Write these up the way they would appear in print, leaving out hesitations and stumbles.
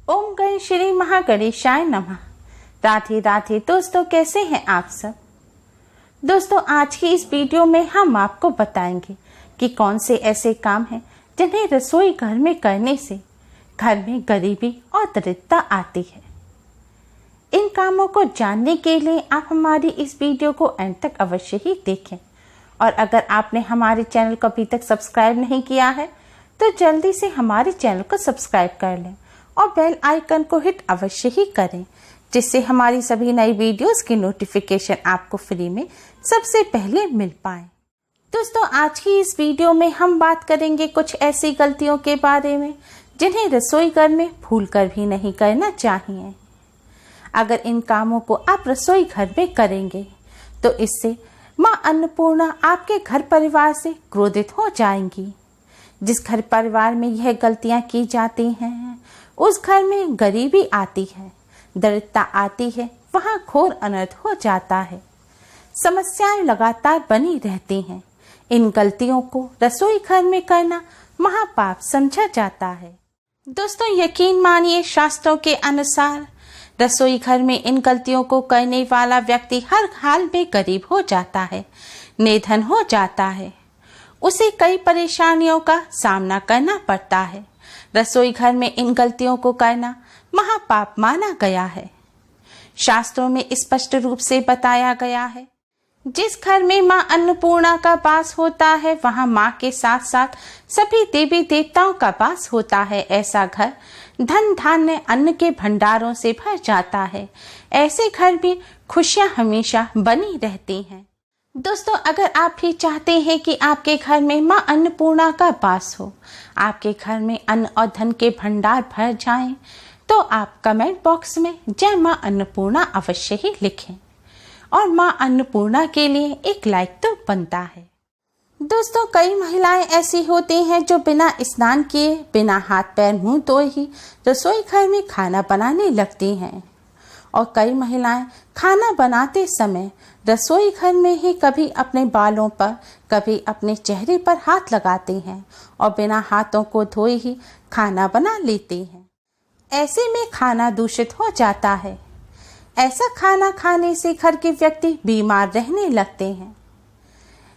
ओम गण श्री महागणेशाय नमः। राधे राधे दोस्तों, कैसे हैं आप सब। दोस्तों, आज की इस वीडियो में हम आपको बताएंगे कि कौन से ऐसे काम हैं जिन्हें रसोई घर में करने से घर में गरीबी और दरिद्रता आती है। इन कामों को जानने के लिए आप हमारी इस वीडियो को अंत तक अवश्य ही देखें। और अगर आपने हमारे चैनल को अभी तक सब्सक्राइब नहीं किया है तो जल्दी से हमारे चैनल को सब्सक्राइब कर लें और बेल आइकन को हिट अवश्य ही करें, जिससे हमारी सभी नई वीडियोस की नोटिफिकेशन आपको फ्री में सबसे पहले मिल पाए। दोस्तों, आज की इस वीडियो में हम बात करेंगे कुछ ऐसी गलतियों के बारे में जिन्हें रसोई घर में भूलकर भी नहीं करना चाहिए। अगर इन कामों को आप रसोई घर में करेंगे तो इससे मां अन्नपूर्णा आपके घर परिवार से क्रोधित हो जाएंगी। जिस घर परिवार में यह गलतियां की जाती हैं उस घर में गरीबी आती है, दरिद्रता आती है, वहां घोर अनर्थ हो जाता है। समस्याएं लगातार बनी रहती हैं। इन गलतियों को रसोई घर में करना महापाप समझा जाता है। दोस्तों, यकीन मानिए, शास्त्रों के अनुसार रसोई घर में इन गलतियों को करने वाला व्यक्ति हर हाल में गरीब हो जाता है, निर्धन हो जाता है। उसे कई परेशानियों का सामना करना पड़ता है। रसोई घर में इन गलतियों को करना महापाप माना गया है। शास्त्रों में स्पष्ट रूप से बताया गया है, जिस घर में मां अन्नपूर्णा का वास होता है वहां मां के साथ साथ सभी देवी देवताओं का वास होता है। ऐसा घर धन धान्य अन्न के भंडारों से भर जाता है। ऐसे घर में खुशियां हमेशा बनी रहती हैं। दोस्तों, अगर आप भी चाहते हैं कि आपके घर में मां अन्नपूर्णा का वास हो, आपके घर में अन्न और धन के भंडार भर जाएं, तो आप कमेंट बॉक्स में जय मां अन्नपूर्णा अवश्य ही लिखें और मां अन्नपूर्णा के लिए एक लाइक तो बनता है। दोस्तों, कई महिलाएं ऐसी होती हैं जो बिना स्नान किए, बिना हाथ पैर मुंह धोए ही रसोई घर में खाना बनाने लगती हैं। और कई महिलाएं खाना बनाते समय रसोई घर में ही कभी अपने बालों पर, कभी अपने चेहरे पर हाथ लगाती हैं और बिना हाथों को धोए ही खाना बना लेती हैं। ऐसे में खाना दूषित हो जाता है। ऐसा खाना खाने से घर के व्यक्ति बीमार रहने लगते हैं।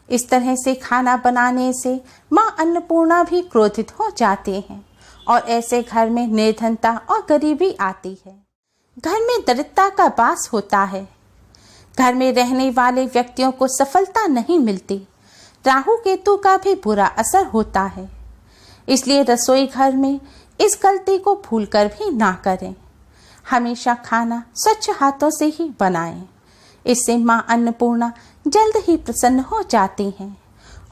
इस तरह से खाना बनाने से मां अन्नपूर्णा भी क्रोधित हो जाते हैं और ऐसे घर में निर्धनता और गरीबी आती है। घर में दरिद्रता का वास होता है। घर में रहने वाले व्यक्तियों को सफलता नहीं मिलती। राहु केतु का भी बुरा असर होता है। इसलिए रसोई घर में इस गलती को भूलकर भी ना करें। हमेशा खाना स्वच्छ हाथों से ही बनाएं। इससे मां अन्नपूर्णा जल्द ही प्रसन्न हो जाती हैं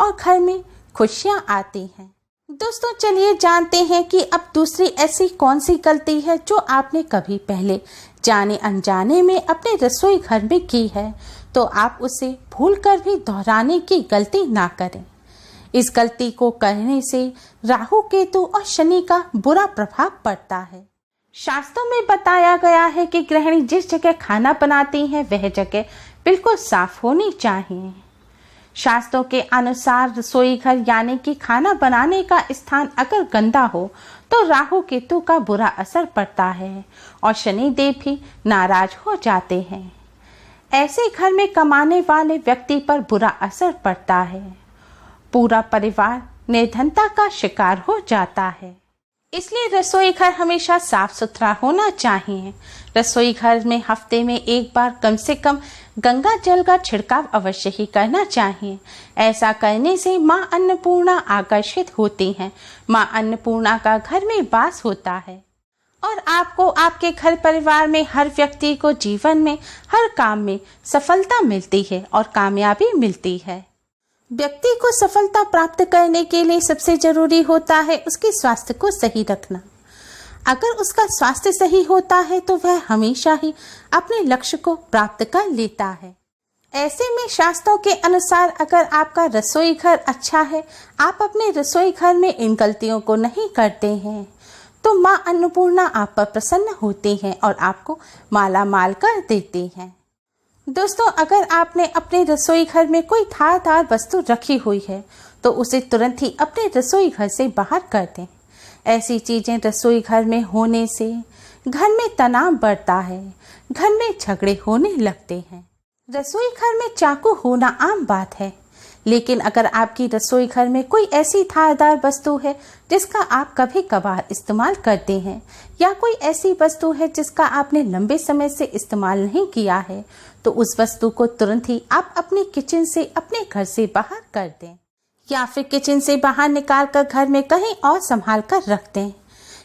और घर में खुशियां आती हैं। दोस्तों, चलिए जानते हैं कि अब दूसरी ऐसी कौन सी गलती है जो आपने कभी पहले जाने अनजाने में अपने रसोई घर में की है, तो आप उसे भूलकर भी दोहराने की गलती ना करें। इस गलती को करने से राहु केतु और शनि का बुरा प्रभाव पड़ता है। शास्त्रों में बताया गया है कि गृहिणी जिस जगह खाना बनाती है वह जगह बिल्कुल साफ होनी चाहिए। शास्त्रों के अनुसार रसोई घर यानी कि खाना बनाने का स्थान अगर गंदा हो तो राहु केतु का बुरा असर पड़ता है और शनि देव भी नाराज हो जाते हैं। ऐसे घर में कमाने वाले व्यक्ति पर बुरा असर पड़ता है। पूरा परिवार निर्धनता का शिकार हो जाता है। इसलिए रसोई घर हमेशा साफ सुथरा होना चाहिए। रसोई घर में हफ्ते में एक बार कम से कम गंगा जल का छिड़काव अवश्य ही करना चाहिए। ऐसा करने से मां अन्नपूर्णा आकर्षित होती हैं। मां अन्नपूर्णा का घर में वास होता है और आपको आपके घर परिवार में हर व्यक्ति को जीवन में हर काम में सफलता मिलती है और कामयाबी मिलती है। व्यक्ति को सफलता प्राप्त करने के लिए सबसे जरूरी होता है उसके स्वास्थ्य को सही रखना। अगर उसका स्वास्थ्य सही होता है तो वह हमेशा ही अपने लक्ष्य को प्राप्त कर लेता है। ऐसे में शास्त्रों के अनुसार अगर आपका रसोई घर अच्छा है, आप अपने रसोई घर में इन गलतियों को नहीं करते हैं, तो मां अन्नपूर्णा आप पर प्रसन्न होती हैं और आपको माला माल कर देती हैं। दोस्तों, अगर आपने अपने रसोई घर में कोई धारदार वस्तु रखी हुई है तो उसे तुरंत ही अपने रसोई घर से बाहर कर दें। ऐसी चीजें रसोई घर में होने से घर में तनाव बढ़ता है, घर में झगड़े होने लगते हैं। रसोई घर में चाकू होना आम बात है, लेकिन अगर आपकी रसोई घर में कोई ऐसी धारदार वस्तु है जिसका आप कभी कभार इस्तेमाल करते हैं, या कोई ऐसी वस्तु है जिसका आपने लंबे समय से इस्तेमाल नहीं किया है, तो उस वस्तु को तुरंत ही आप अपने किचन से, अपने घर से बाहर कर दें, या फिर किचन से बाहर निकाल कर घर में कहीं और संभाल कर रख दें।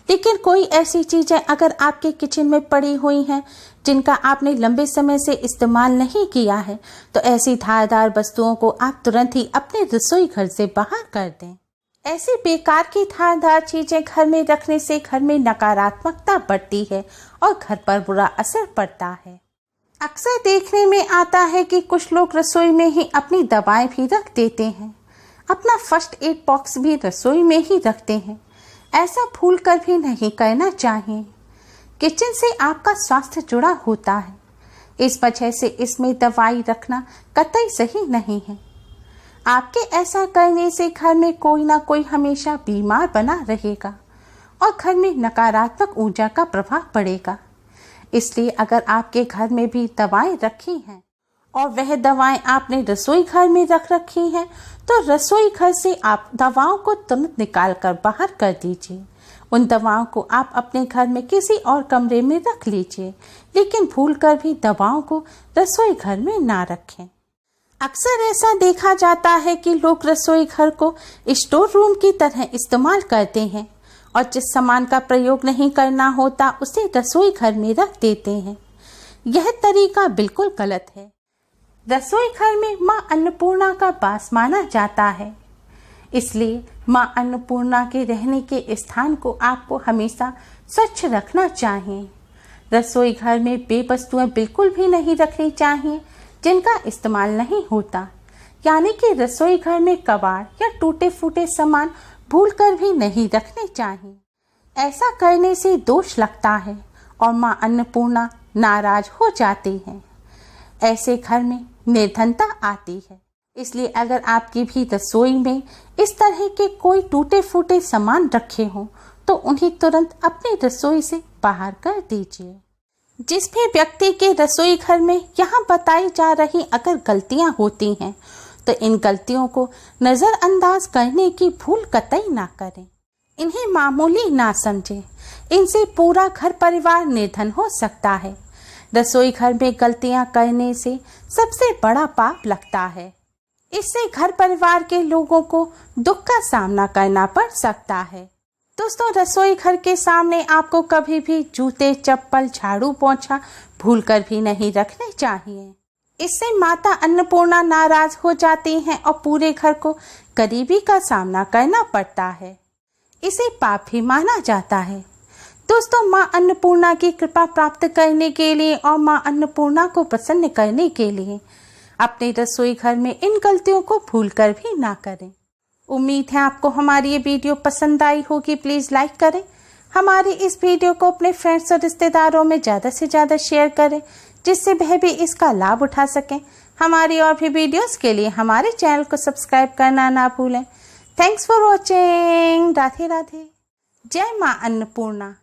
लेकिन कोई ऐसी चीजें अगर आपके किचन में पड़ी हुई हैं जिनका आपने लंबे समय से इस्तेमाल नहीं किया है, तो ऐसी धारदार वस्तुओं को आप तुरंत ही अपने रसोई घर से बाहर कर दें। ऐसी बेकार की धारदार चीजें घर में रखने से घर में नकारात्मकता बढ़ती है और घर पर बुरा असर पड़ता है। अक्सर देखने में आता है कि कुछ लोग रसोई में ही अपनी दवाएं भी रख देते हैं, अपना फर्स्ट एड बॉक्स भी रसोई में ही रखते हैं। ऐसा भूल कर भी नहीं करना चाहिए। किचन से आपका स्वास्थ्य जुड़ा होता है, इस वजह से इसमें दवाई रखना कतई सही नहीं है। आपके ऐसा करने से घर में कोई ना कोई हमेशा बीमार बना रहेगा और घर में नकारात्मक ऊर्जा का प्रभाव पड़ेगा। इसलिए अगर आपके घर में भी दवाएं रखी हैं और वह दवाएं आपने रसोई घर में रख रखी हैं, तो रसोई घर से आप दवाओं को तुरंत निकाल कर बाहर कर दीजिए। उन दवाओं को आप अपने घर में किसी और कमरे में रख लीजिए, लेकिन भूलकर भी दवाओं को रसोई घर में ना रखें। अक्सर ऐसा देखा जाता है कि लोग रसोई घर को स्टोर रूम की तरह इस्तेमाल करते हैं और जिस सामान का प्रयोग नहीं करना होता उसे रसोई घर में रख देते हैं। यह तरीका बिल्कुल गलत है। रसोई घर में मां अन्नपूर्णा का वास माना जाता है, इसलिए मां अन्नपूर्णा के रहने के स्थान को आपको हमेशा स्वच्छ रखना चाहिए। रसोई घर में बेवस्तुएं बिल्कुल भी नहीं रखनी चाहिए जिनका इस्तेमाल नहीं होता, यानी कि रसोई घर में कबाड़ या टूटे फूटे सामान भूलकर भी नहीं रखने चाहिए। ऐसा करने से दोष लगता है और मां अन्नपूर्णा नाराज हो जाती हैं। ऐसे घर में निर्धनता आती है। इसलिए अगर आपकी भी रसोई में इस तरह के कोई टूटे फूटे सामान रखे हों, तो उन्हें तुरंत अपनी रसोई से बाहर कर दीजिए। जिस भी व्यक्ति के रसोई घर में यहाँ बताई जा रही अगर गलतियाँ होती हैं, तो इन गलतियों को नज़रअंदाज करने की भूल कतई ना करें। इन्हें मामूली ना समझें। इनसे पूरा घर परिवार निर्धन हो सकता है। रसोई घर में गलतियां करने से सबसे बड़ा पाप लगता है। इससे घर परिवार के लोगों को दुख का सामना करना पड़ सकता है। दोस्तों, रसोई घर के सामने आपको कभी भी जूते, चप्पल, झाड़ू, पोंछा भूलकर भी नहीं रखने चाहिए। इससे माता अन्नपूर्णा नाराज हो जाती हैं और पूरे घर को गरीबी का सामना करना पड़ता है। इसे पाप भी माना जाता है। दोस्तों, माँ अन्नपूर्णा की कृपा प्राप्त करने के लिए और माँ अन्नपूर्णा को प्रसन्न करने के लिए अपने रसोई घर में इन गलतियों को भूलकर भी ना करें। उम्मीद है आपको हमारी ये वीडियो पसंद आई होगी। प्लीज़ लाइक करें। हमारी इस वीडियो को अपने फ्रेंड्स और रिश्तेदारों में ज़्यादा से ज़्यादा शेयर करें, जिससे वह भी इसका लाभ उठा सकें। हमारी और भी वीडियोस के लिए हमारे चैनल को सब्सक्राइब करना ना भूलें। Thanks for watching. Radhe Radhe. जय माँ अन्नपूर्णा।